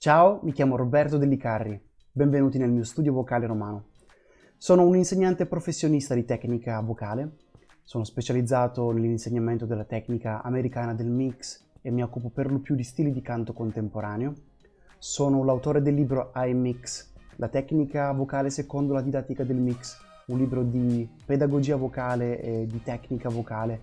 Ciao, mi chiamo Roberto Dellicarri, benvenuti nel mio studio vocale romano. Sono un insegnante professionista di tecnica vocale, sono specializzato nell'insegnamento della tecnica americana del mix e mi occupo per lo più di stili di canto contemporaneo. Sono l'autore del libro iMix, la tecnica vocale secondo la didattica del mix, un libro di pedagogia vocale e di tecnica vocale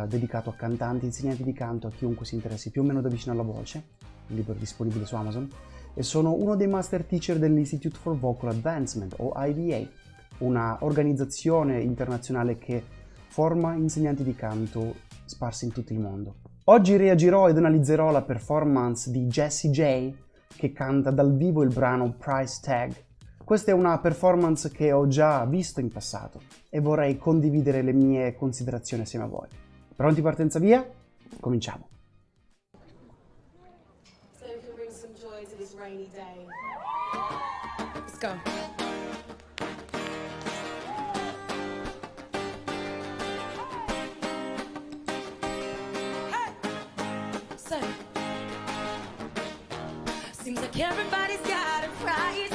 dedicato a cantanti, insegnanti di canto, a chiunque si interessi più o meno da vicino alla voce. Il libro è disponibile su Amazon. E sono uno dei master teacher dell'Institute for Vocal Advancement, o IVA, una organizzazione internazionale che forma insegnanti di canto sparsi in tutto il mondo. Oggi reagirò ed analizzerò la performance di Jessie J, che canta dal vivo il brano Price Tag. Questa è una performance che ho già visto in passato e vorrei condividere le mie considerazioni assieme a voi. Pronti, partenza via? Cominciamo! Rainy day. Let's go. Hey. So, seems like everybody's got a price.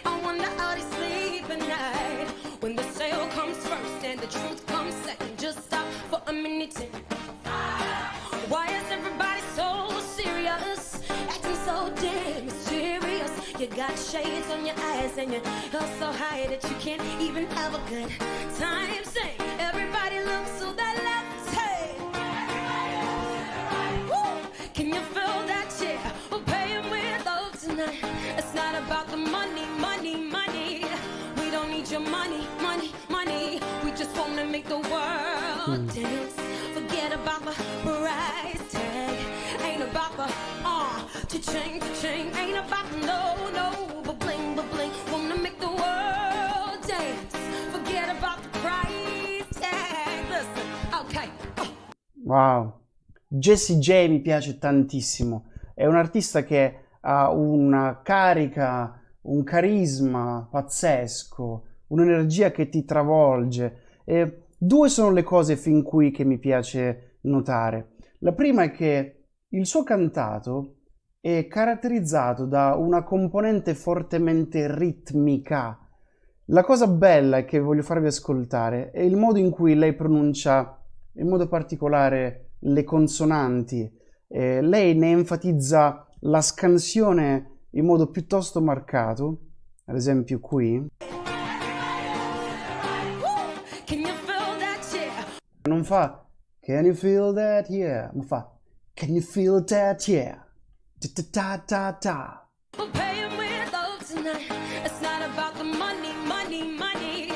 I wonder how they sleep at night when the sale comes first and the truth comes second. Just stop for a minute. Why is everybody so serious? Acting so damn mysterious. You got shades on your eyes and you're so high that you can't even have a good time. Sing, everybody looks so that left. Hey, woo. Can you feel that? Yeah, we're paying with love tonight. It's not about the money, money, money. We don't need your money, money, money. We just wanna make the world dance. Forget about the price tag. Ain't about the cha-ching, ain't about the no, but bling, wanna make the world dance. Forget about the price tag. Listen, okay. Wow, Jessie J mi piace tantissimo. È un artista che ha una carica, un carisma pazzesco, un'energia che ti travolge. E due sono le cose fin qui che mi piace notare. La prima è che il suo cantato è caratterizzato da una componente fortemente ritmica. La cosa bella che voglio farvi ascoltare è il modo in cui lei pronuncia in modo particolare le consonanti. Lei ne enfatizza la scansione in modo piuttosto marcato, ad esempio qui. Non fa Can you feel that? Yeah, ma fa Can you feel that? Yeah. Ta-ta-ta-ta-ta.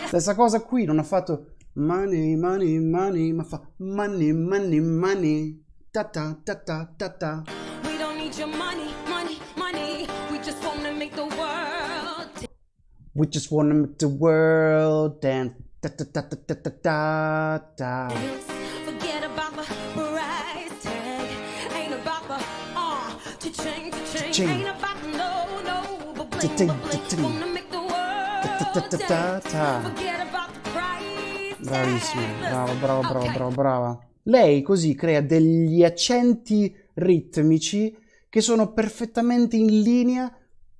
Stessa cosa qui, non ha fatto money, money, money, ma fa money, money, money. Ta-ta-ta-ta-ta-ta. We don't need your money, money, money. We just wanna make the world. We just wanna make the world dance. Ta-ta-ta-ta-ta-ta-ta. Forget about the price tag. Ain't about the cha-ching. Ain't about the no, but bling, wanna make the world dance. Forget about the price tag. Bravissima, brava. Lei così crea degli accenti ritmici che sono perfettamente in linea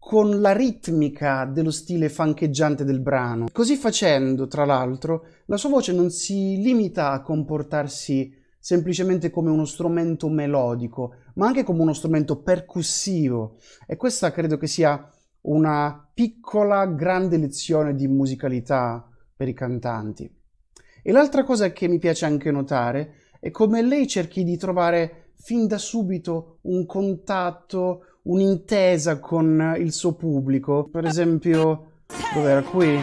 con la ritmica dello stile fancheggiante del brano. Così facendo, tra l'altro, la sua voce non si limita a comportarsi semplicemente come uno strumento melodico, ma anche come uno strumento percussivo. E questa credo che sia una piccola, grande lezione di musicalità per i cantanti. E l'altra cosa che mi piace anche notare è come lei cerchi di trovare fin da subito un contatto, un'intesa con il suo pubblico. Per esempio, dov'era qui?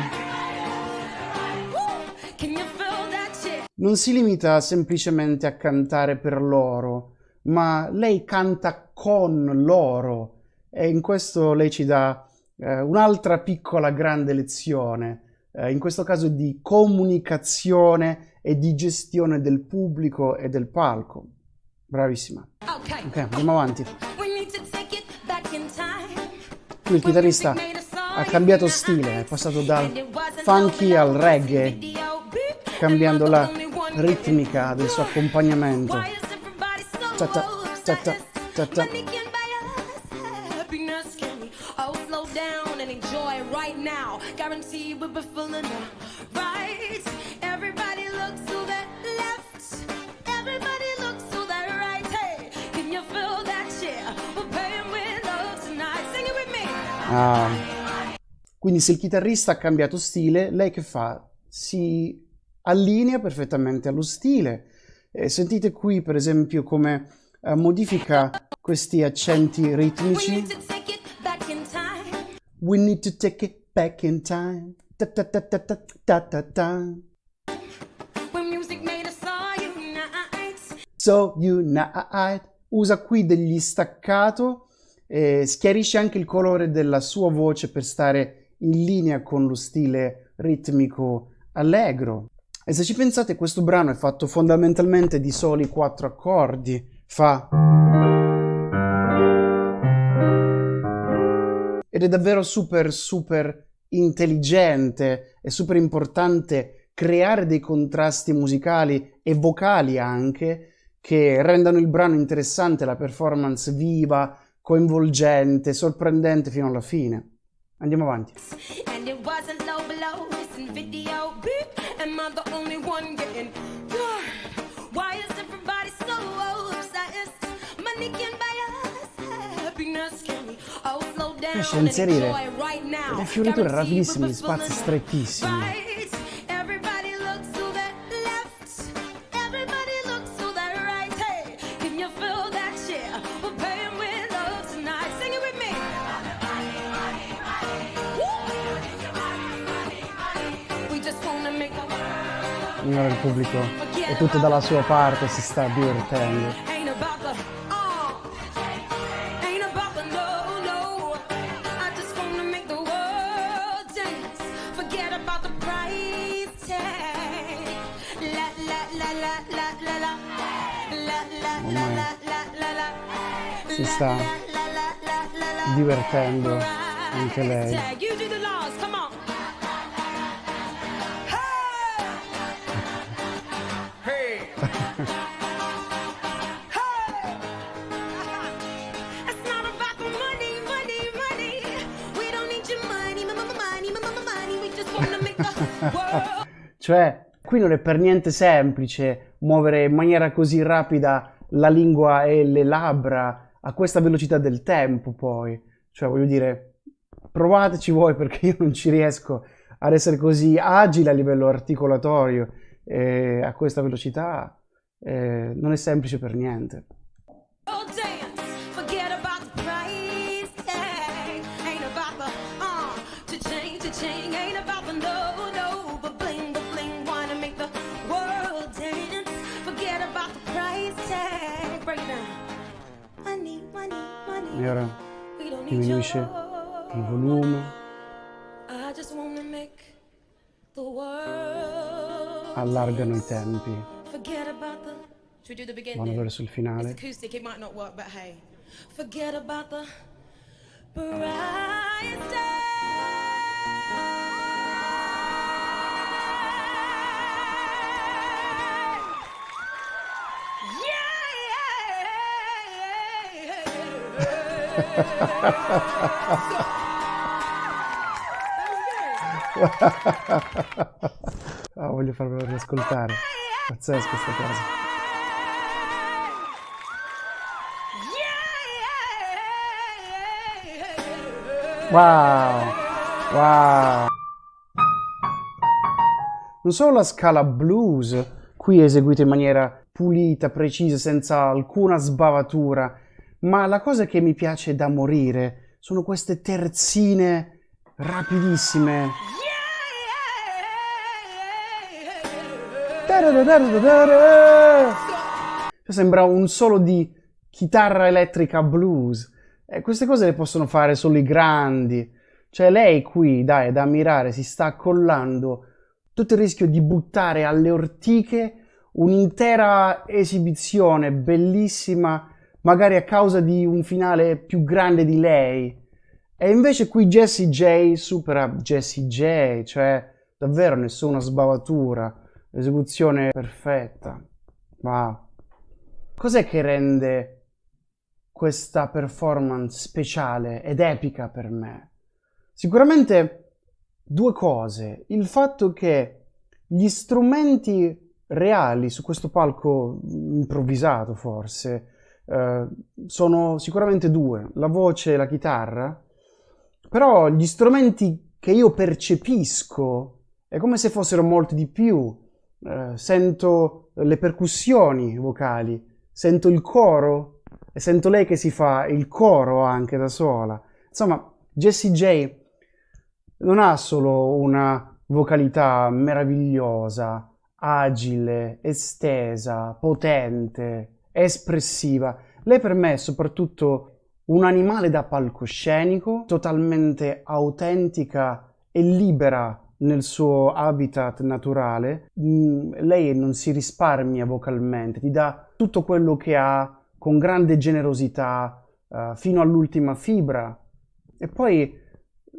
Non si limita semplicemente a cantare per loro, ma lei canta con loro e in questo lei ci dà un'altra piccola grande lezione, in questo caso di comunicazione e di gestione del pubblico e del palco. Bravissima. Ok, andiamo avanti. Qui il chitarrista ha cambiato stile, è passato dal funky al reggae, cambiando la ritmica del suo accompagnamento. Ta-ta, ta-ta, ta-ta. slow down and enjoy right now. Guarantee we'll be feeling right. Everybody looks to the left. Everybody looks to the right. Hey, can you feel that shit? We're playing with love tonight. Sing it with me. Quindi se il chitarrista ha cambiato stile, lei che fa? Si allinea perfettamente allo stile. Sentite qui per esempio come modifica questi accenti ritmici. We need to take it back in time. Ta ta ta ta ta ta ta ta. When music made us all unite. So unite. Usa qui degli staccato, schiarisce anche il colore della sua voce per stare in linea con lo stile ritmico allegro. E se ci pensate, questo brano è fatto fondamentalmente di soli 4 accordi. Fa. Ed è davvero super intelligente e super importante creare dei contrasti musicali e vocali anche che rendano il brano interessante, la performance viva, coinvolgente, sorprendente fino alla fine. Andiamo avanti. And it wasn't low below, listen video beep. Am I the only one getting bored? Why is everybody so obsessed? Money can buy us happiness, can we all slow down Riesce a and inserire enjoy right now? delle fioriture Guarantee rapidissime in we're spazi feeling strettissimi. right. Everybody looks to the left. Everybody looks to the right. Hey, can you feel that shit? We're playing with love tonight. Sing it with me. We just wanna make a Ora il pubblico è tutto dalla sua parte, si sta divertendo. ain't about the ain't about the no. I just wanna make the world dance. Forget about the price tag. La la la la la la la. La la la la la la la. Si sta divertendo anche lei. You do the laws, come on. Hey! It's not about the money. We don't need your money. We just wanna make the world. Cioè, qui non è per niente semplice muovere in maniera così rapida la lingua e le labbra a questa velocità del tempo, poi. Cioè, voglio dire, provateci voi perché io non ci riesco ad essere così agile a livello articolatorio a questa velocità. Non è semplice per niente. Oh, dance. Forget about the price tag. Ain't about the cha-ching. Ain't about the no. But bling, wanna make the world dance. Forget about the price tag. Break it down. Money. E ora We don't need diminuisce your. il volume, I just wanna make the world. allargano i tempi, Forget about the. Should we do the beginning? vanno verso il It's finale. acoustic, it might not work, but hey. Forget about the price tag. Voglio farvelo riascoltare. Pazzesca questa cosa. Wow. Non solo la scala blues qui è eseguita in maniera pulita, precisa, senza alcuna sbavatura, ma la cosa che mi piace da morire sono queste terzine rapidissime. Sembra un solo di chitarra elettrica blues. Queste cose le possono fare solo i grandi. Cioè lei qui, dai, è da ammirare, si sta accollando tutto il rischio di buttare alle ortiche un'intera esibizione bellissima, magari a causa di un finale più grande di lei. E invece qui Jessie J supera Jessie J, cioè davvero nessuna sbavatura, esecuzione perfetta. Wow. Cos'è che rende questa performance speciale ed epica per me? Sicuramente due cose. Il fatto che gli strumenti reali su questo palco improvvisato forse sono sicuramente due, la voce e la chitarra, però gli strumenti che io percepisco è come se fossero molti di più. Sento le percussioni vocali, sento il coro e sento lei che si fa il coro anche da sola. Insomma, Jessie J non ha solo una vocalità meravigliosa, agile, estesa, potente, espressiva. Lei per me è soprattutto un animale da palcoscenico, totalmente autentica e libera nel suo habitat naturale. Lei non si risparmia vocalmente, ti dà tutto quello che ha con grande generosità, fino all'ultima fibra. E poi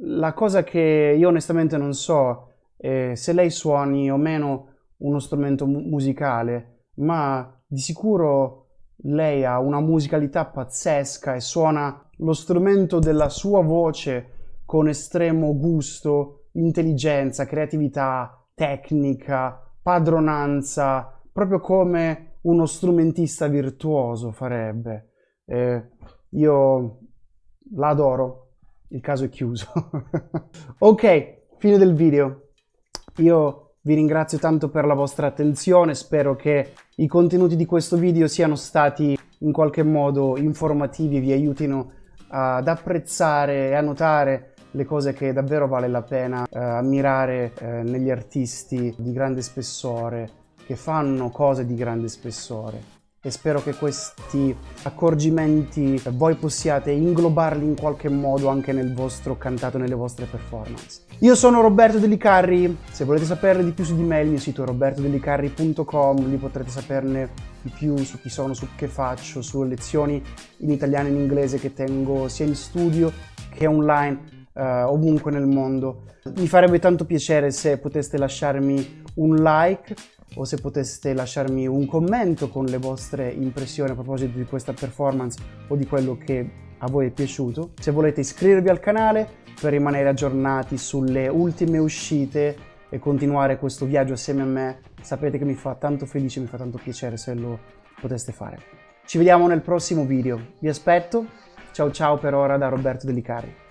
la cosa che io onestamente non so è se lei suoni o meno uno strumento musicale, ma di sicuro lei ha una musicalità pazzesca e suona lo strumento della sua voce con estremo gusto, intelligenza, creatività, tecnica, padronanza, proprio come uno strumentista virtuoso farebbe. Io la adoro, il caso è chiuso. Ok, fine del video. Io vi ringrazio tanto per la vostra attenzione, spero che i contenuti di questo video siano stati in qualche modo informativi e vi aiutino ad apprezzare e a notare le cose che davvero vale la pena ammirare negli artisti di grande spessore, che fanno cose di grande spessore. E spero che questi accorgimenti voi possiate inglobarli in qualche modo anche nel vostro cantato, nelle vostre performance. Io sono Roberto Delicarri, se volete saperne di più su di me il mio sito è robertodelicarri.com, lì potrete saperne di più su chi sono, su che faccio, su lezioni in italiano e in inglese che tengo sia in studio che online, ovunque nel mondo. Mi farebbe tanto piacere se poteste lasciarmi un like o se poteste lasciarmi un commento con le vostre impressioni a proposito di questa performance o di quello che a voi è piaciuto. Se volete iscrivervi al canale per rimanere aggiornati sulle ultime uscite e continuare questo viaggio assieme a me, sapete che mi fa tanto felice, mi fa tanto piacere se lo poteste fare. Ci vediamo nel prossimo video, vi aspetto, ciao ciao per ora da Roberto Delicarri.